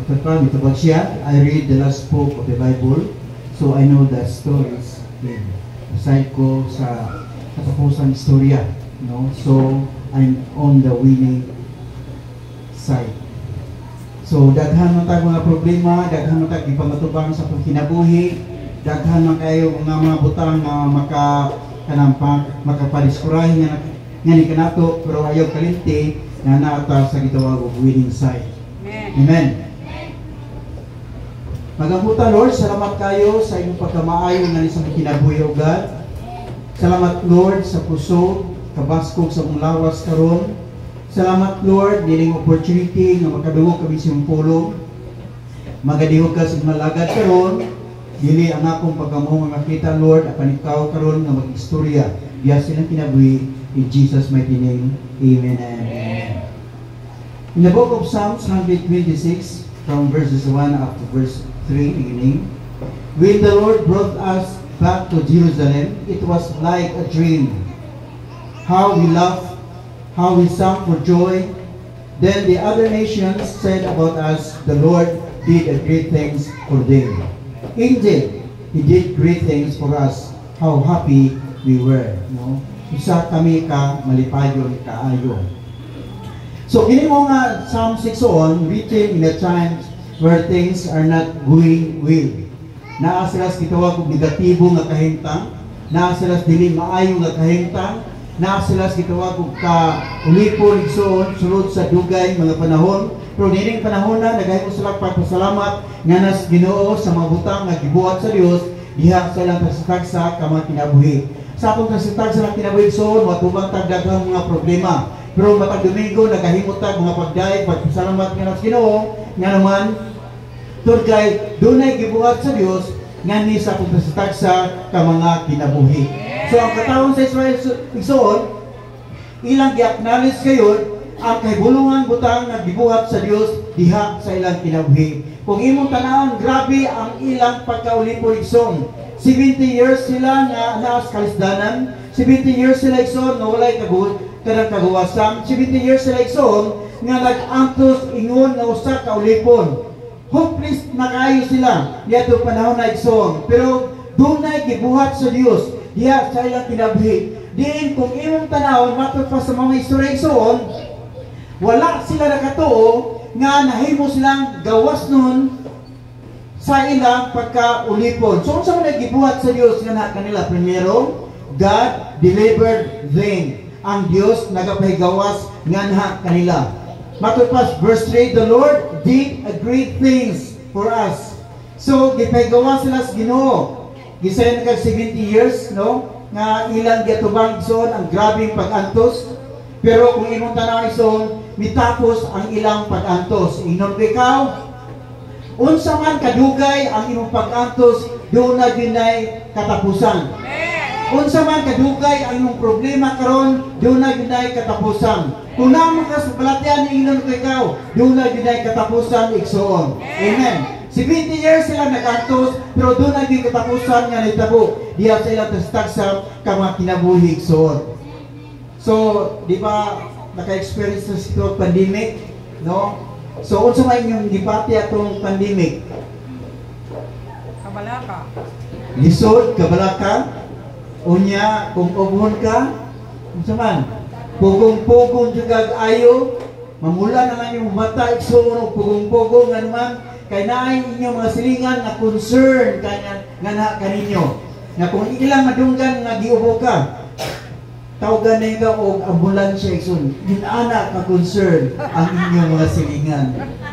Mitubag siya. I read the last book of the Bible, so I know the stories. Aside ko sa katapusang istorya, no? So I'm on the winning side. So daghan man tag mga problema, daghan man tag ipamatubang sa pagkinabuhi, daghan man kayo mga butang na makapadiscourahe nga ni kanato, pero ayaw kalinti na naata sa gitawag og winning side. Amen. Magabuta Lord, salamat kayo sa inyong pagkamaayo nga ni sa kinabuhi o God. Salamat Lord sa puso, kabaskog sa mong lawas karon. Salamat Lord, niling opportunity nga makadungog kami sa iyong pulong. Magadihog ka sa malagad karon, dili ang akong pagkamuhang makita Lord, apan ikaw karon nga mag-istorya diya silang kinabuhi. In Jesus' mighty name, amen and amen. In the book of Psalms 126, from verses 1 up to verse 3, beginning, when the Lord brought us back to Jerusalem, it was like a dream. How we laughed, how we sang for joy. Then the other nations said about us, the Lord did great things for them. Indeed, He did great things for us. How happy we were. No? Isa kami ka malipayon kaayo. So, kini mo nga Psalm 6 on, written in a time where things are not going well. Naa sila sa gitawag og negatibo nga kahimtang, naa sila sa dili maayo nga kahimtang, naa sila sa gitawag og ulipon igsoon sulod sa dugay mga panahon. Pero nining panahon na nagahimo sila pagpasalamat nga nas Ginoo sa mga butang nga gibuhat sa Dios diha sa ilang tasitag ka mga kinabuhi. Sa atong tasitag sa ilang kinabuhi igsoon matubang tagdaghang mga problema. Pero matag Domingo nagahimo tag mga pagdaig pagpasalamat nga nas Ginoo nga naman tungod kay dunay gibuhat sa Dios nga ni sa atong tasitag ka mga kinabuhi. So ang katawon sa Israel igsoon ilang gi-acknowledge kayo ang kahibulungan butang nga gibuhat sa Dios diha sa ilang kinabuhi. Kung imong tanawon, grabe ang ilang pagkaulipon igsoon. 70 years sila nga naa sa kalisdanan, 70 years sila igsoon nga walay kanang kagawasan, 70 years sila igsoon nga nag-antos ingon nga usa ka ulipon. Hopeless na kayo sila diadto panahon na igsoon. Pero dunay gibuhat sa Dios diha sa ilang kinabuhi. Diin kung imong tanawon matod pa sa mga istorya igsoon, wala sila nakatuo nga nahimo silang gawas nun sa ilang pagkaulipon. So, unsa man gibuhat sa Dios nga na kanila? Primero, God delivered them. Ang Dios nagapahigawas nga na kanila. Matod pa verse 3, the Lord did a great things for us. So, gipahigawas sila sa Ginoo. Gisayon kag 70 years, no? Nga ilang giatubang igsoon ang grabing pag-antos. Pero kung imong tanaw igsoon, mitapos ang ilang pag-antos. Ingnon ikaw, unsa man kadugay ang imong pag-antos, doon na ginay katapusan. Unsa man kadugay ang imong problema karon, doon na ginay katapusan. Kung naman ka sa balatian ni ingnon ikaw, doon na ginay katapusan igsoon. Amen. 70 years sila nag-antos, pero doon na ginay katapusan nga nitabo diha sa ilang tasitag sa mga kinabuhi igsoon. So, di ba naka-experience na ito pandemic, no? So, unsa man inyong gipati atong pandemic? Kabalaka. Lisod, kabalaka. Unya, kung obuhon ka, unsa man? Pugong-pugong jugag ayo, mamula naman yung mata igsoon pugong-pugong nga naman kay naay inyong mga silingan na concern kanya nga na kaninyo. Na kung ilang madunggan nga giubo ka, tawagan na ikaw o ambulansya igsoon. Ginana ka concern ang inyong mga silingan.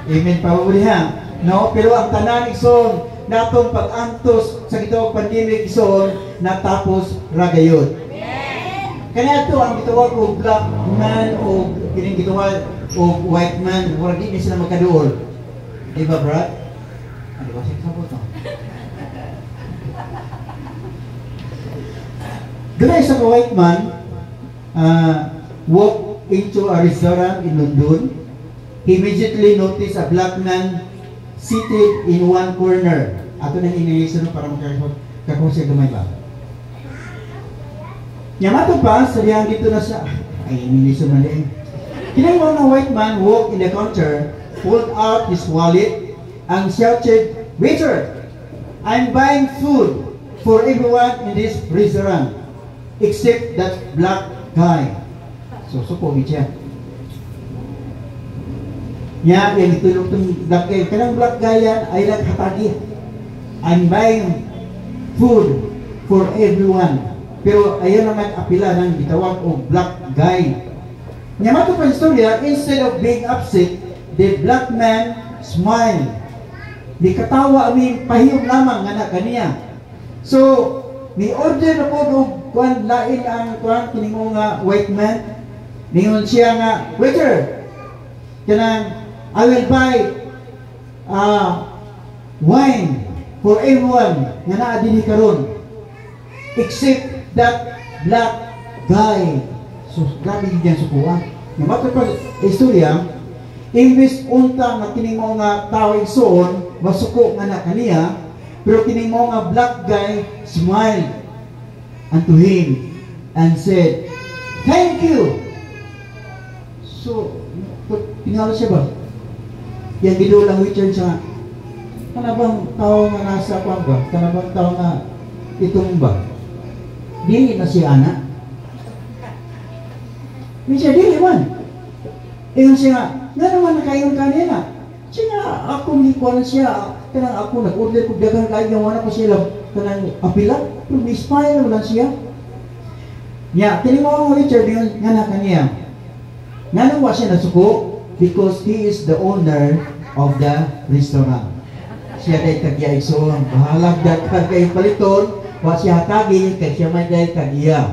Amen, pabulihan. No? Pero ang tanan igsoon, natong pag-antos sa gitawag pandemic igsoon, natapos ragayod. Kaya ito ang gitawag o black man o kining gitawag o white man, wala di sila magkaduol. Diba, Brad? Ano ba siya kasabot no? Doon isa ka white man, walked into a restaurant in London. He immediately noticed a black man seated in one corner. Ato nang inilisyon para makakakong siya gamay ba? Yamato pa, sabihan dito na siya. Ay, inilisyon na din. Kinang mga white man walked in the counter, pulled out his wallet, and shouted, "Waiter, I'm buying food for everyone in this restaurant except that black guy." So suko siya. Nya yang ditulog tong black guy, kanang black guy yan ay naghatagi. I'm buying food for everyone. Pero ayon naman apila ng bitawag og black guy. Nya mato pa istorya, instead of being upset, the black man smiled. Di katawa amin pahiyom lamang nga na kaniya. So, ni order na po og kuan lain ang kuan kining nga white man. Ningon siya nga, "Waiter, kanang I will buy wine for everyone nga naa dinhi karon except that black guy." So, grabe din sukuan. Nga mato pa istorya, imbis unta nga kining mga tao igsoon masuko nga na kaniya, pero kining mga black guy smiled unto him and said, "Thank you." So, tingala siya ba? Yang gidulang waiter siya, kana bang tao nga nasa kwan ba? Kana bang tao nga itong ba? Dili na siya ana. Siya dili man. Ingon siya, nga naman nakaingon kanina. Siya ako mikuan siya, kanang ako nag-order kong dagang kain, wala ko siya kanang apila, pero may smile lang siya. Nya, kining mga waiter nga na kaniya. Nga nang wa siya nasuko, because he is the owner of the restaurant. Siya day kagya igsoon, bahalag da kagay paliton, wa siya hatagi kay siya may day kagya.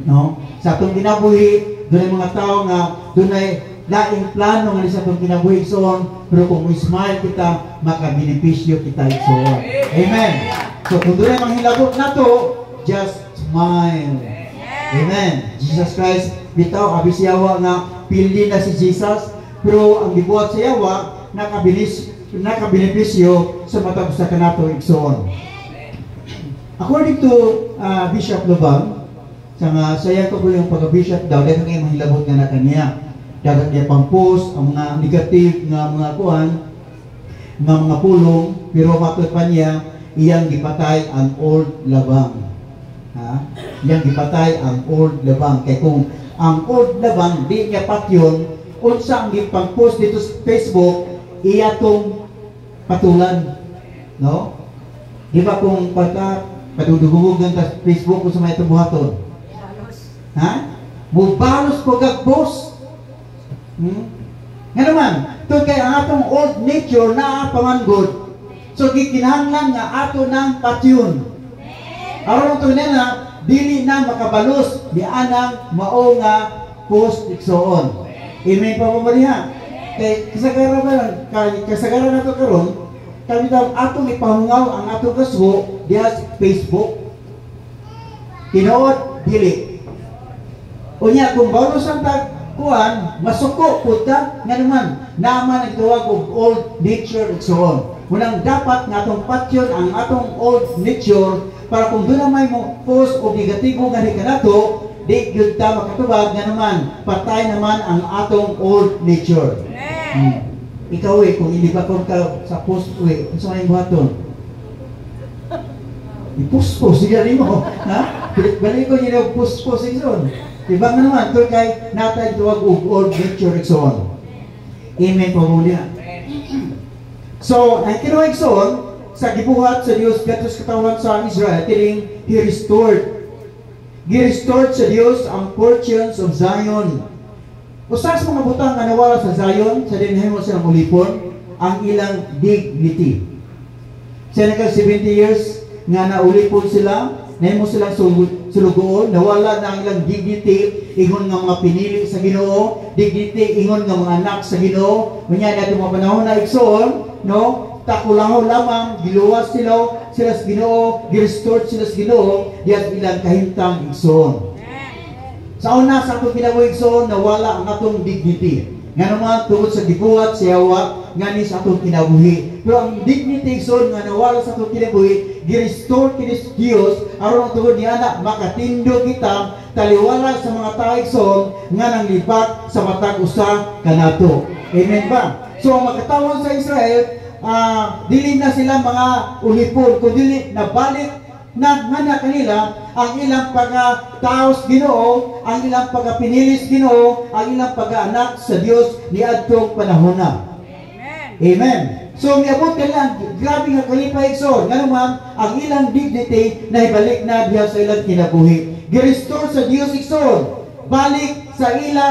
No? Sa atong kinabuhi, doon mga tao nga doon ay laing plano nga sa atong kinabuhi igsoon, pero kung smile kita, makabenepisyo kita igsoon. Amen. So kung doon ay manghilabot na to, just smile. Amen. Jesus Christ, bitaw abisyawa nga pili na si Jesus, pero ang gibuhat sa yawa nakabenepisyo sa matag sa kanato igsoon. According to Bishop Lubang, saya ko po yung pagka-bishop daw, dahil ngayon mahilabot nga na kanya. Dagat niya pang post, ang mga negative nga mga kuhan, nga mga pulong, pero matod pa niya, iyang gipatay ang old labang. Iyang gipatay ang old labang. Kaya kung ang old labang, di niya patyon, unsa ang gipang post dito sa Facebook, iya tong patulan. No? Di ba kung padudugugog ng Facebook kung sa may itong buhaton? Mubalos ko gag-post. Nga naman, ito kay ang atong old nature na pamanggod. So, gikinahanglan nga ato ng patyon. Aron ito na dili na makabalos di anang mao nga post iksoon. Amen pa mo mariha. Kay kasagaran na to karon, kami daw atong ipahungaw ang atong kasgo diha sa Facebook. Tinuod dili. Unya kung balos ang tagkuan, masuko pud ta nga naman naman nagtuwag og old nature iksoon. Unang dapat nga atong patyon ang atong old nature para kung doon na may mo post o negatibo nga ni kanato, di gyud ta makatubag nga naman patay naman ang atong old nature. Ikaw kung ilibakon ka sa post unsa may buhaton? I-post siya rin mo, ha? Balik ko niya post igsoon. Diba nga naman, ito kay natay tuwag og old nature igsoon. Amen po muna. So, ang kinuha igsoon, sa gibuhat sa Dios gatos katawan sa Israel, tiling He restored. Gi-restored sa Dios ang fortunes of Zion. Usas mga butang nga nawala sa Zion, sa dinhay mo silang ulipon, ang ilang dignity. Sa nagka 70 years, nga naulipon sila, nahimo silang sulugoon, nawala na ang ilang dignity, ingon nga mga pinili sa Ginoo, dignity, ingon nga mga anak sa Ginoo, kunya na itong mga panahon na igsoon, no? Takulangaw lamang, giluwas sila sa Ginoo, gi-restored sila sa Ginoo, diyan ilang kahintang igsoon. Sa una sa atong kinabuhi igsoon, nawala ang atong dignity. Nga naman tungod sa gibuhat sa yawa, nga ni sa atong kinabuhi. Pero ang dignity igsoon nga nawala sa atong kinabuhi, gi-restore kini sa Dios, aron ang tungod ni anak makatindo kita taliwala sa mga tawo igsoon nga nang lipat sa matag usa kanato. Amen ba? So ang makatawon sa Israel, dili na sila mga ulipon, kundi nabalik na nga kanila ang ilang pagkataos Ginoo, ang ilang pagpinilis Ginoo, ang ilang pag-anak sa Dios ni adtong panahon na. Amen. So miabot kanila, grabe nga kalipay igsoon, nga naman ang ilang dignity na ibalik na diha sa ilang kinabuhi. Girestore sa Dios igsoon, balik sa ila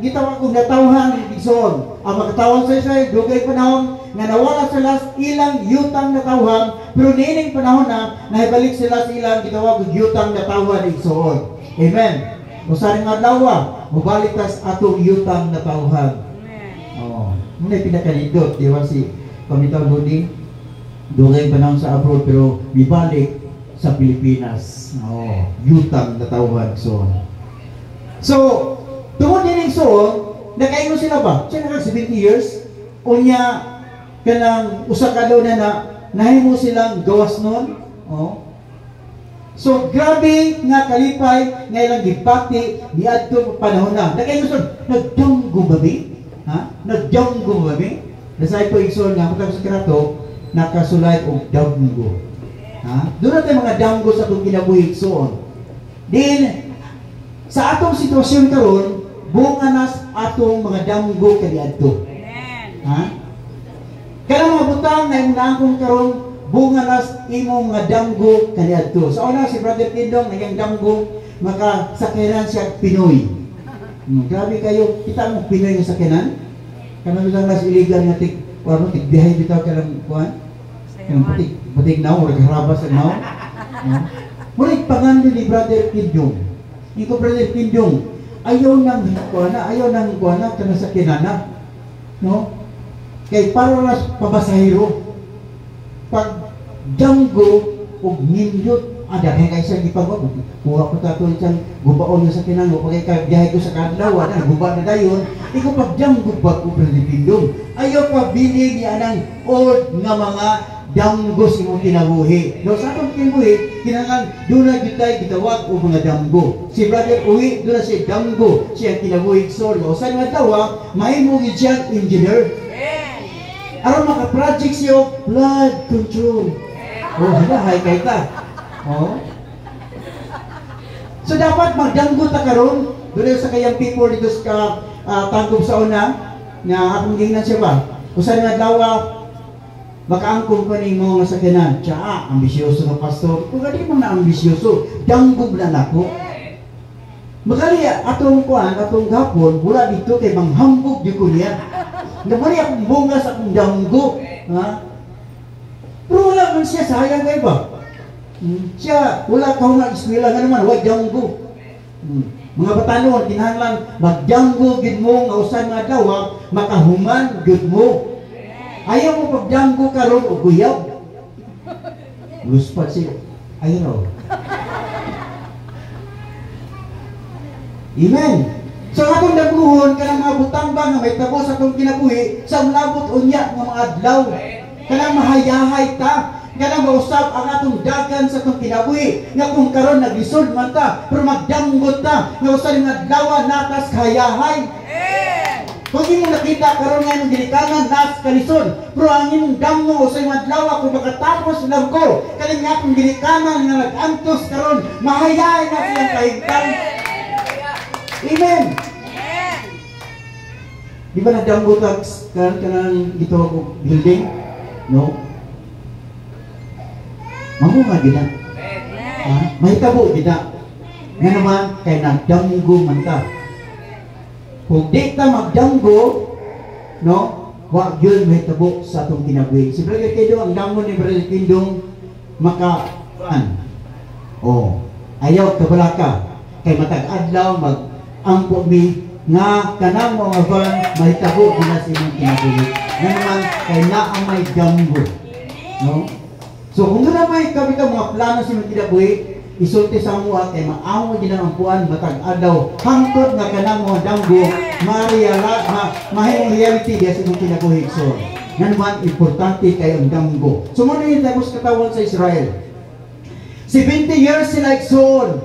gitawag kong natawhan igsoon. Ang makatawhan sa Israel dugay panahon nga nawala sila sa ilang yutang natawhan, pero niining panahon na naibalik sila sa ilang gitawag kong yutang natawhan igsoon. Amen. Usa nga adlaw mubalik tas atong yutang natawhan. Oh, muna pinakalindot, di ba si Pamitaw Buding? Dugay panahon sa abroad pero bibalik sa Pilipinas. Oh, yutang natawhan igsoon. So, tungod din igsoon, nakaingon sila ba? Siya naka 70 years, unya kanang usa ka daw na nahimo silang gawas nun. Oh. So grabe nga kalipay nga ilang gipati niadto panahon na. Nakaingon sila, nagdanggo babi? Ha? Nagdanggo babi? Nasay po igsoon nga matag sa karato nakasulay og danggo. Ha? Doon na tayo mga danggo sa atong kinabuhi igsoon. Din sa atong sitwasyon karon, bunga nas atong mga danggo kaniadto. Ha? Kanang mga butang na imong karon bunga nas imong mga danggo kaniadto. Sa una si Brother Tindong naging danggo makasakyanan siya Pinoy. Grabe kayo, kita mo Pinoy nga sakyanan. Kanang lang nas illegal nga tik biyahe bitaw kanang kuan. Kanang butik naw or harabas naw. Muli pangando ni Brother Tindong. Iko Brother Tindong, ayaw nang kuana kanang sakyanan. No? Kay para nas pabasahero pag danggo og nindot ada kay sa gipagwa kuha ko tato isang gubaon nga sa kinango pag kay biyahe ko sa kadlaw na guba na dayon iko pag danggo ba ko Pindong ayaw pa bili ni anang old nga mga danggo sa imong kinabuhi. No sa atong kinabuhi kinahanglan dunay gitay gitawag og mga danggo. Si Brother Uwi dunay si danggo siya kinabuhi sor o sa mga tawa mahimo gid siya engineer. Aron maka-project siyo blood control. Oh, halahay kay ta. Oh. So dapat magdanggo ta karon dunay sa kayang people dito sa tanggob sa una nga akong gingnan siya ba. Usa nga dawa makaangkong pa nimo nga sakyanan. Tiya, ambisyoso nga pastor. Kung di man na ambisyoso, danggog na nako. Magali atong kuan, atong gapon, wala dito kay manghambog di ko niya. Namari akong bunga sa akong danggo. Ha? Pero wala man siya, sayang kayo ba? Siya, wala ka nga eskwela nga naman, wag danggo. Mga batanon, kinahanglan, magdanggo gid mo, nga usan nga daw, makahuman gid mo. Ayaw mo pagdanggo karon o kuyaw. Luspat siya. Ayaw. Amen. So atong dangguhon kanang mga butang ba nga may tabo sa atong kinabuhi sa labot unya nga mga adlaw. Kanang mahayahay ta, kanang mausap ang atong dagan sa atong kinabuhi. Nga kung karon naglisod man ta, pero magdanggot ta nga usa nga adlaw natas kahayahay. Kung mo nakita karon nga ng ginikanan nas kalisod, pero ang imong damo sa imong adlaw kung makatapos lang ko, kaning nga akong ginikanan nga nag-antos karon, mahayay na siyang kahigtan. Amen. Di ba nagdamgo ka kanang gitawag ko building? No? Mamunga gina. Ha? Mahitabo gina. Nga naman kay nagdamgo man ta. Kung di ka magdanggo, no, wag yun may tabo sa atong kinabuhi. Si Brother Tindong, ang damo ni Brother Tindong, makaan. Oh, ayaw kabalaka. Kay matag-adlaw, mag-ampo mi, nga kanang mga van, may tabo gina sa imong kinabuhi. Nga naman, kay naamay danggo. No? So, kung na may kabita mga plano sa imong kinabuhi, isulti sa mga kay maamo din ang puan matag-adlaw hangtod nga kanang mga danggo mahimong reality diya sa imong kinabuhi so nga naman importante kay ang danggo. So mo ni tapos katawan sa Israel 70 years sila igsoon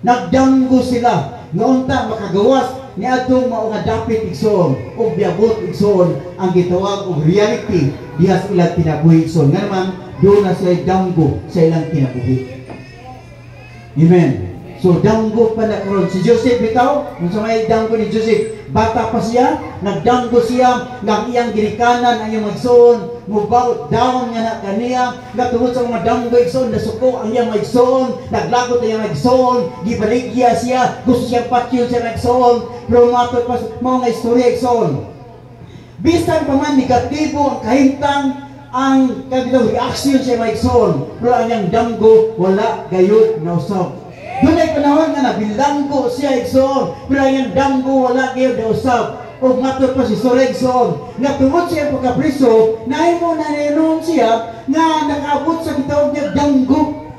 nagdanggo sila noon ta makagawas niadtong mao nga dapit igsoon o biabot igsoon ang gitawag og reality diha sa ilang kinabuhi igsoon. Nga naman doon na sila danggo sa ilang kinabuhi. Amen. So danggo pa na karon si Joseph bitaw, kung sa may danggo ni Joseph, bata pa siya, nagdanggo siya ng iyang ginikanan ang iyang magsoon, mubaw down nga na kaniya, natungod sa mga danggo igsoon, nasuko ang iyang magsoon, naglagot ang iyang magsoon, gibaligya siya, gusto siya patyol sa magsoon, pero matod pa mga istorya igsoon. Bisan pa man negatibo ang kahintang ang kabitong reaction sa magsoon, pero ang iyang danggo wala gayud na usab. Doon ay panahon nga nabilanggo siya igsoon, pero ang danggo wala kayo na usab. O matod pa si Sora igsoon, nga tungod siya pagkapriso, nahin mo na niroon siya, nga nakaabot sa kitawag niya danggo.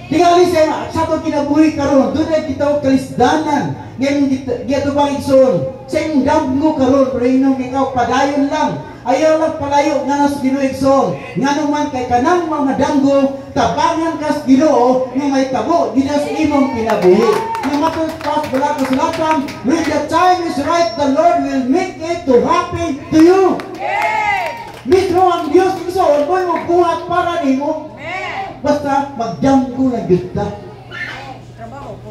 Tingali siya, sa itong kinabuhi karon, doon ay kitawag kalisdanan, ngayon gito ba igsoon, sa yung danggo karon, pero inong ikaw padayon lang, ayaw lang palayo nga nas Ginoo igsoon. Nga naman kay kanang mga danggo, tabangan kas Ginoo nga may tabo ginas imong kinabuhi. Nga matod pas bala ko sulatan, when the time is right, the Lord will make it to happen to you. Mitro ang Dios igsoon, mo'y magbuhat para nimo. Basta magdanggo lang gyud ta. Trabaho po.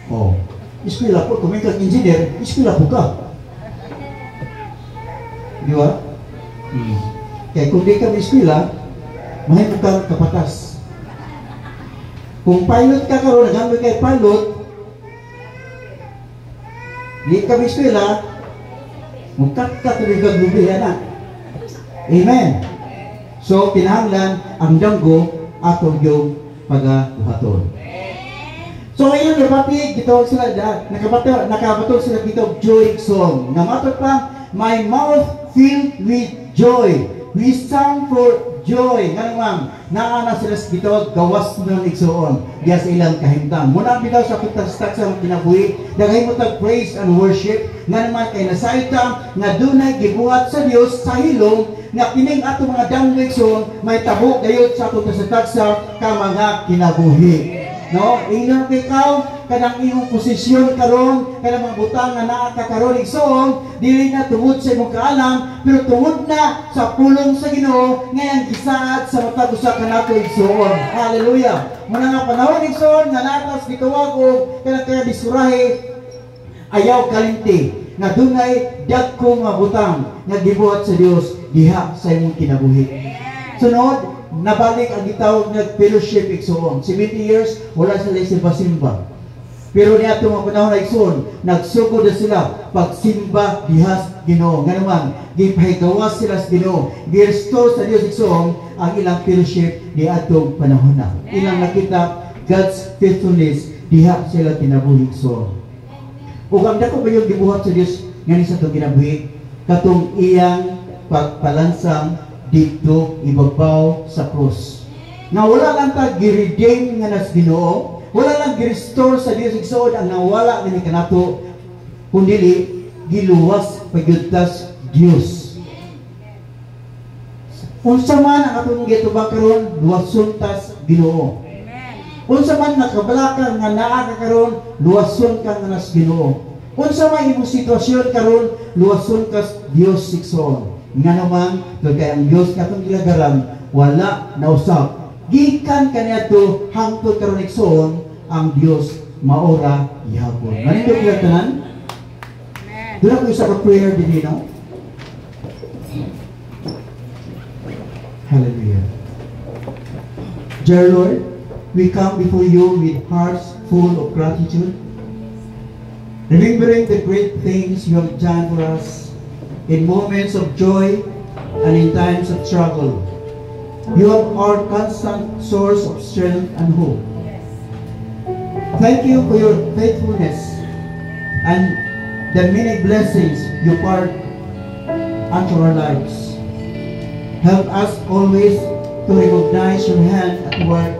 Oh, eskwela po, kung may kang engineer, eskwela po ka. Di ba? Kaya kung di ka may eskwela, mahal kang kapatas. Kung pilot ka karon, nagamit kay pilot, di ka may eskwela, magkat ka tuloy kang lubihan na. Amen. So, kinahanglan ang danggo ato yung pag-buhaton. So ngayon nabati gitawag sila nakabato sila gitawag joy song. Nga matod pa, my mouth filled with joy. We sang for joy. Nga naman, naana sila gitawag gawas ng igsoon. Diya sa ilang kahimtang. Muna bitaw sa pagtastak sa kinabuhi, daghay mo tag praise and worship. Nga naman kay nasaita nga dunay gibuhat sa Dios sa hilom nga kining ato mga danggo igsoon may tabo gayud sa ato sa ka mga kinabuhi. No, ingon ikaw kanang imong posisyon karon, kanang mga butang nga naa ka karon igsoon, dili na tungod sa imong kaalam, pero tungod na sa pulong sa Ginoo nga ang gisaad sa matag usa kanato igsoon. Hallelujah. Muna nga panahon igsoon nga natas gitawag og kanang kaya bisurahe ayaw kalimti nga dunay dagko nga butang nga gibuhat sa Dios diha sa imong kinabuhi. Sunod, nabalik ang gitawag ng fellowship igsoon. 70 years, wala sila simba-simba. Pero niya itong mga panahon na igsoon, nagsugod na sila pagsimba dihas Ginoo. Nga naman, gipahigawas sila sa Ginoo. Gi-restore sa Dios igsoon ang ilang fellowship di atong panahon na. Ilang nakita God's faithfulness diha sila kinabuhi igsoon. Ug ang dako ba yung gibuhat sa Dios ngani sa itong kinabuhi, katong iyang pagpalansang dito ibabaw sa krus. Nga wala lang ta gi-redeem nga nas Ginoo, wala lang gi-restore sa Dios igsoon ang nawala nga ni kanato, kundi giluwas pagyudtas Dios. Unsa man ang atong gitubang karon, luwason tas Ginoo. Unsa man nakabalaka nga naa ka karon, luwason ka nga nas Ginoo. Unsa man imong sitwasyon karon, luwason kas Dios igsoon. Nga naman, kaya ang Diyos katong gilagaran, wala na usap. Gikan kaniadto hangtod karon igsoon ang Diyos maora gihapon. Manindot kita tanan? Doon ako isa ka prayer din no? Hallelujah. Dear Lord, we come before you with hearts full of gratitude, remembering the great things you have done for us in moments of joy and in times of struggle. You are our constant source of strength and hope. Thank you for your faithfulness and the many blessings you poured unto our lives. Help us always to recognize your hand at work